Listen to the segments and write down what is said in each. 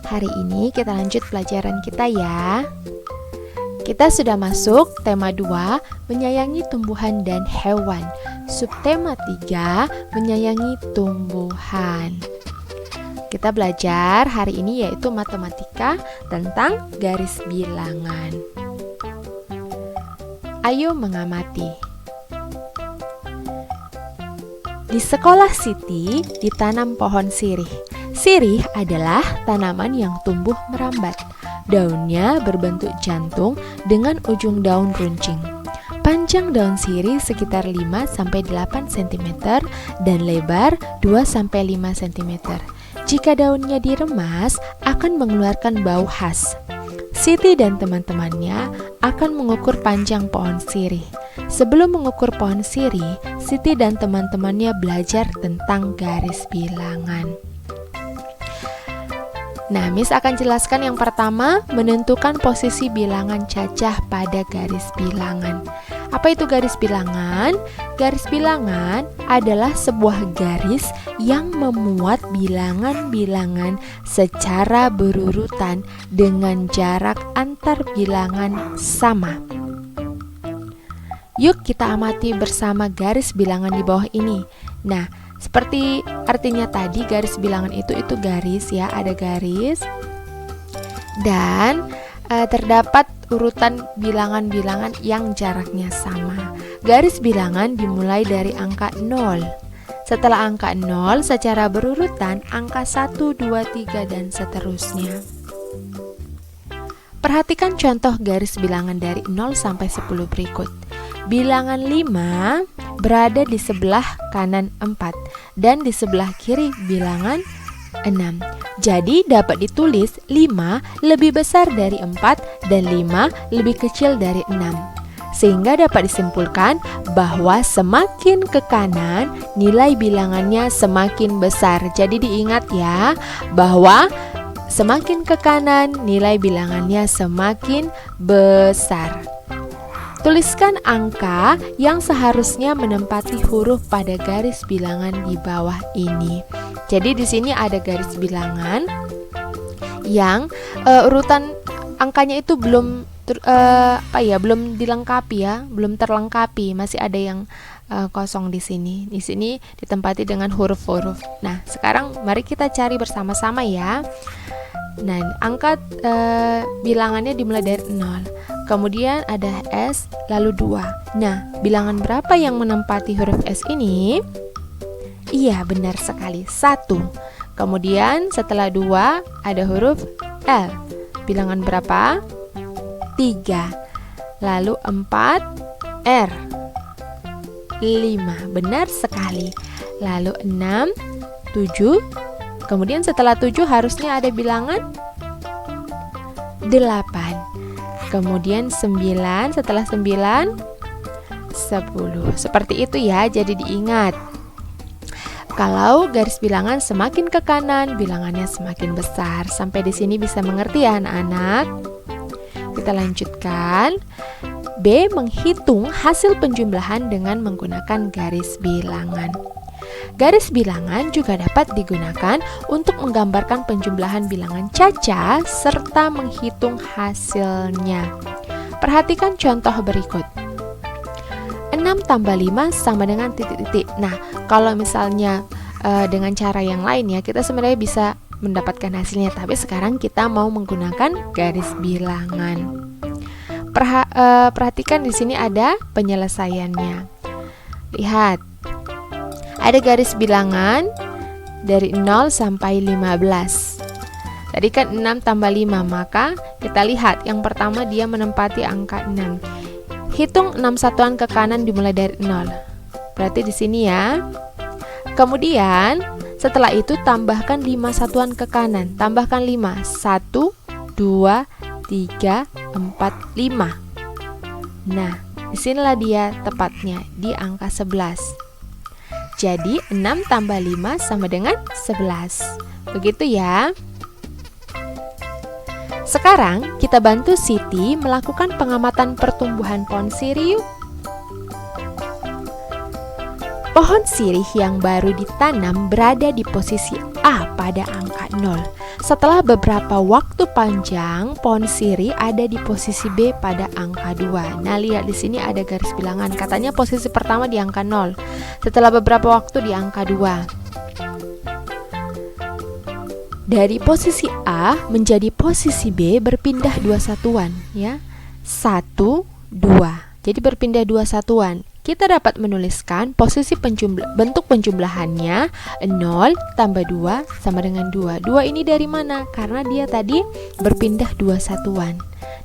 Hari ini kita lanjut pelajaran kita ya. Kita sudah masuk tema 2, menyayangi tumbuhan dan hewan. Subtema 3, menyayangi tumbuhan. Kita belajar hari ini yaitu matematika tentang garis bilangan. Ayo mengamati. Di sekolah Siti ditanam pohon sirih. Sirih adalah tanaman yang tumbuh merambat. Daunnya berbentuk jantung dengan ujung daun runcing. Panjang daun sirih sekitar 5-8 cm dan lebar 2-5 cm. Jika daunnya diremas, akan mengeluarkan bau khas. Siti dan teman-temannya akan mengukur panjang pohon sirih. Sebelum mengukur pohon sirih, Siti dan teman-temannya belajar tentang garis bilangan. Nah, Miss akan jelaskan yang pertama, menentukan posisi bilangan cacah pada garis bilangan. Apa itu garis bilangan? Garis bilangan adalah sebuah garis yang memuat bilangan-bilangan secara berurutan dengan jarak antar bilangan sama. Yuk kita amati bersama garis bilangan di bawah ini. Nah, seperti artinya tadi, garis bilangan itu garis ya, ada garis dan terdapat urutan bilangan-bilangan yang jaraknya sama. Garis bilangan dimulai dari angka 0. Setelah angka 0 secara berurutan angka 1, 2, 3 dan seterusnya. Perhatikan contoh garis bilangan dari 0 sampai 10 berikut. Bilangan 5 berada di sebelah kanan 4 dan di sebelah kiri bilangan 6. Jadi dapat ditulis 5 lebih besar dari 4 dan 5 lebih kecil dari 6. Sehingga dapat disimpulkan bahwa semakin ke kanan nilai bilangannya semakin besar. Jadi diingat ya bahwa semakin ke kanan nilai bilangannya semakin besar. Tuliskan angka yang seharusnya menempati huruf pada garis bilangan di bawah ini. Jadi di sini ada garis bilangan yang urutan angkanya itu belum dilengkapi ya, belum terlengkapi, masih ada yang kosong di sini. Di sini ditempati dengan huruf-huruf. Nah, sekarang mari kita cari bersama-sama ya. Nah, angka bilangannya dimulai dari 0. Kemudian ada S, lalu 2. Nah, bilangan berapa yang menempati huruf S ini? Iya, benar sekali, 1. Kemudian setelah 2 ada huruf L. Bilangan berapa? 3. Lalu 4, R. 5, benar sekali. Lalu 6, 7. Kemudian setelah 7 harusnya ada bilangan 8. Kemudian 9, setelah 9, 10. Seperti itu ya, jadi diingat. Kalau garis bilangan semakin ke kanan, bilangannya semakin besar. Sampai di sini bisa mengerti ya anak-anak? Kita lanjutkan. B. Menghitung hasil penjumlahan dengan menggunakan garis bilangan. Garis bilangan juga dapat digunakan untuk menggambarkan penjumlahan bilangan cacah serta menghitung hasilnya. Perhatikan contoh berikut. 6 tambah 5 sama dengan titik-titik. Nah, kalau misalnya dengan cara yang lain ya, kita sebenarnya bisa mendapatkan hasilnya, tapi sekarang kita mau menggunakan garis bilangan. Perhatikan di sini ada penyelesaiannya. Lihat. Ada garis bilangan dari 0 sampai 15. Tadi kan 6 tambah 5, maka kita lihat yang pertama dia menempati angka 6. Hitung 6 satuan ke kanan dimulai dari 0. Berarti di sini ya. Kemudian setelah itu tambahkan 5 satuan ke kanan. Tambahkan 5. 1, 2, 3, 4, 5. Nah, disinilah dia tepatnya di angka 11. Jadi 6 tambah 5 sama dengan 11. Begitu ya. Sekarang kita bantu Siti melakukan pengamatan pertumbuhan pohon sirih yuk. Pohon sirih yang baru ditanam berada di posisi A pada angka 0. Setelah beberapa waktu panjang, pohon sirih ada di posisi B pada angka 2. Nah, lihat di sini ada garis bilangan. Katanya posisi pertama di angka 0. Setelah beberapa waktu di angka 2. Dari posisi A menjadi posisi B berpindah 2 satuan, ya. 1, 2. Jadi berpindah 2 satuan. Kita dapat menuliskan posisi bentuk penjumlahannya 0 tambah 2 sama dengan 2. 2 ini dari mana? Karena dia tadi berpindah 2 satuan.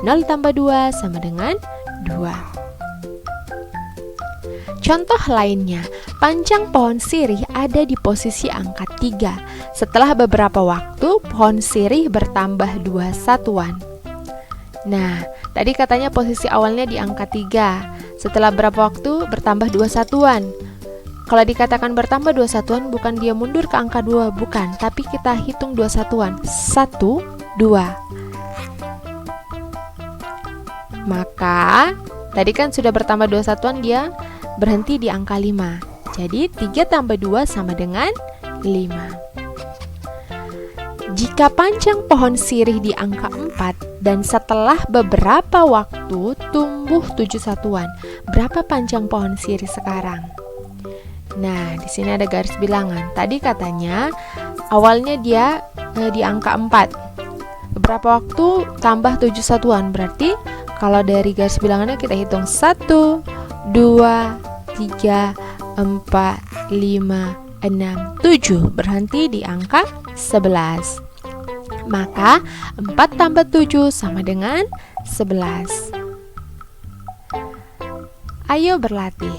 0 tambah 2 sama dengan 2. Contoh lainnya, panjang pohon sirih ada di posisi angka 3. Setelah beberapa waktu, pohon sirih bertambah 2 satuan. Nah, tadi katanya posisi awalnya di angka 3. Setelah berapa waktu bertambah 2 satuan. Kalau dikatakan bertambah 2 satuan, bukan dia mundur ke angka 2, bukan, tapi kita hitung 2 satuan. 1, 2. Maka tadi kan sudah bertambah 2 satuan, dia berhenti di angka 5. Jadi 3 tambah 2 sama dengan 5. Jika panjang pohon sirih di angka 4 dan setelah beberapa waktu tumbuh 7 satuan, berapa panjang pohon sirih sekarang? Nah, di sini ada garis bilangan. Tadi katanya awalnya dia di angka 4. Beberapa waktu tambah 7 satuan. Berarti kalau dari garis bilangannya kita hitung 1, 2, 3, 4, 5, 6, 7. Berhenti di angka 11. Maka 4 tambah 7 sama dengan 11. Ayo berlatih.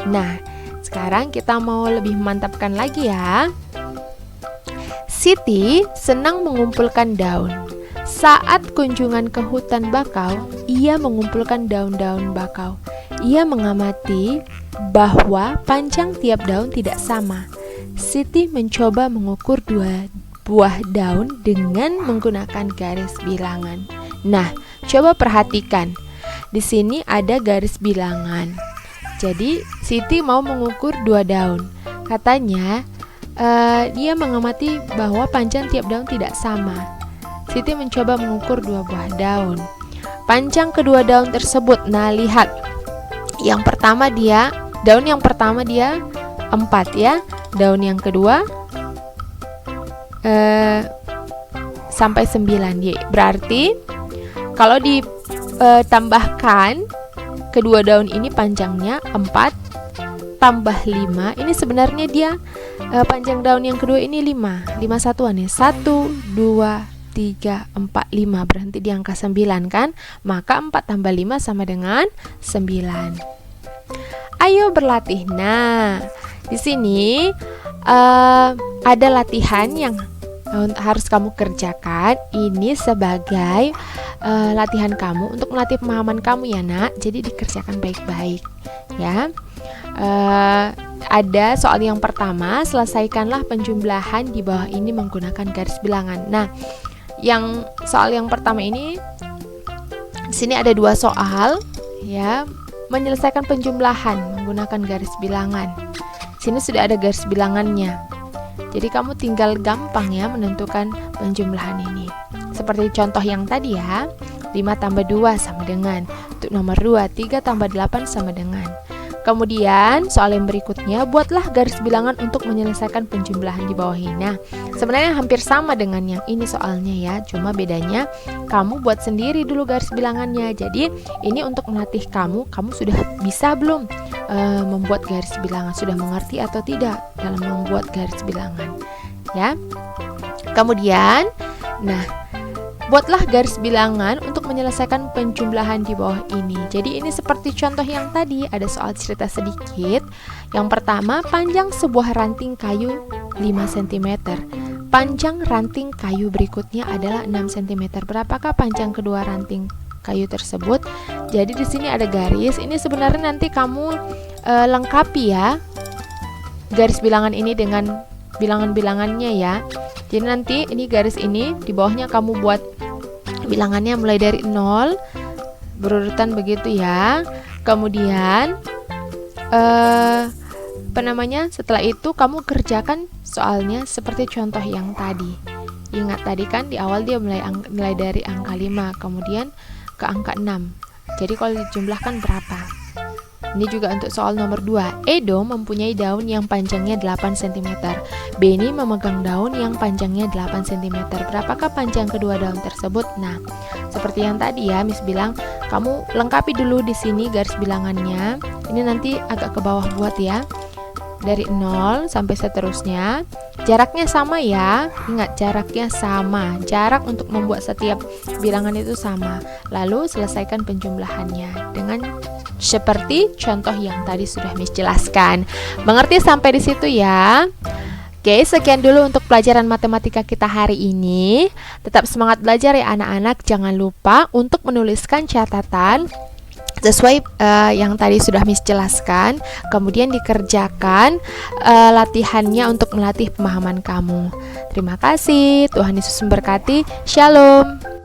Nah, sekarang kita mau lebih memantapkan lagi ya. Siti senang mengumpulkan daun. Saat kunjungan ke hutan bakau, ia mengumpulkan daun-daun bakau. Ia mengamati bahwa panjang tiap daun tidak sama. Siti mencoba mengukur 2 buah daun dengan menggunakan garis bilangan. Nah, coba perhatikan. Di sini ada garis bilangan. Jadi, Siti mau mengukur 2 daun. Katanya, dia mengamati bahwa panjang tiap daun tidak sama. Siti mencoba mengukur 2 buah daun. Panjang kedua daun tersebut. Nah, lihat. Daun yang pertama dia 4 ya. Daun yang kedua sampai 9. Berarti kalau ditambahkan kedua daun ini panjangnya 4 tambah 5. Ini sebenarnya dia panjang daun yang kedua ini 5 satuan ya. 1, 2, 3, 4, 5. Berhenti di angka 9 kan? Maka 4 tambah 5 sama dengan 9. Ayo berlatih. Nah, di sini ada latihan yang harus kamu kerjakan. Ini sebagai latihan kamu untuk melatih pemahaman kamu ya nak. Jadi dikerjakan baik-baik ya. Ada soal yang pertama, selesaikanlah penjumlahan di bawah ini menggunakan garis bilangan. Nah, yang soal yang pertama ini di sini ada 2 soal ya, menyelesaikan penjumlahan menggunakan garis bilangan. Sini sudah ada garis bilangannya. Jadi kamu tinggal gampang ya menentukan penjumlahan ini. Seperti contoh yang tadi ya, 5 tambah 2 sama dengan. Untuk nomor 2, 3 tambah 8 sama dengan. Kemudian soal yang berikutnya, buatlah garis bilangan untuk menyelesaikan penjumlahan di bawah ini. Nah, sebenarnya hampir sama dengan yang ini soalnya ya, cuma bedanya kamu buat sendiri dulu garis bilangannya. Jadi ini untuk melatih kamu sudah bisa belum membuat garis bilangan, sudah mengerti atau tidak dalam membuat garis bilangan ya. Kemudian, nah, buatlah garis bilangan untuk menyelesaikan penjumlahan di bawah ini. Jadi ini seperti contoh yang tadi, ada soal cerita sedikit. Yang pertama, panjang sebuah ranting kayu 5 cm. Panjang ranting kayu berikutnya adalah 6 cm. Berapakah panjang kedua ranting kayu tersebut? Jadi di sini ada garis. Ini sebenarnya nanti kamu lengkapi ya garis bilangan ini dengan bilangan-bilangannya ya. Jadi nanti ini garis ini di bawahnya kamu buat bilangannya mulai dari 0 berurutan begitu ya. Kemudian Setelah itu kamu kerjakan soalnya seperti contoh yang tadi. Ingat tadi kan di awal dia mulai dari angka 5, kemudian ke angka 6. Jadi kalau dijumlahkan berapa? Ini juga untuk soal nomor 2. Edo mempunyai daun yang panjangnya 8 cm. Beni memegang daun yang panjangnya 8 cm. Berapakah panjang kedua daun tersebut? Nah, seperti yang tadi ya, Miss bilang, kamu lengkapi dulu di sini garis bilangannya. Ini nanti agak ke bawah buat ya. Dari 0 sampai seterusnya. Jaraknya sama ya. Ingat, jaraknya sama. Jarak untuk membuat setiap bilangan itu sama. Lalu selesaikan penjumlahannya dengan seperti contoh yang tadi sudah Miss jelaskan. Mengerti sampai di situ ya? Oke, sekian dulu untuk pelajaran matematika kita hari ini. Tetap semangat belajar ya anak-anak. Jangan lupa untuk menuliskan catatan sesuai yang tadi sudah Miss jelaskan. Kemudian dikerjakan latihannya untuk melatih pemahaman kamu. Terima kasih. Tuhan Yesus memberkati. Shalom.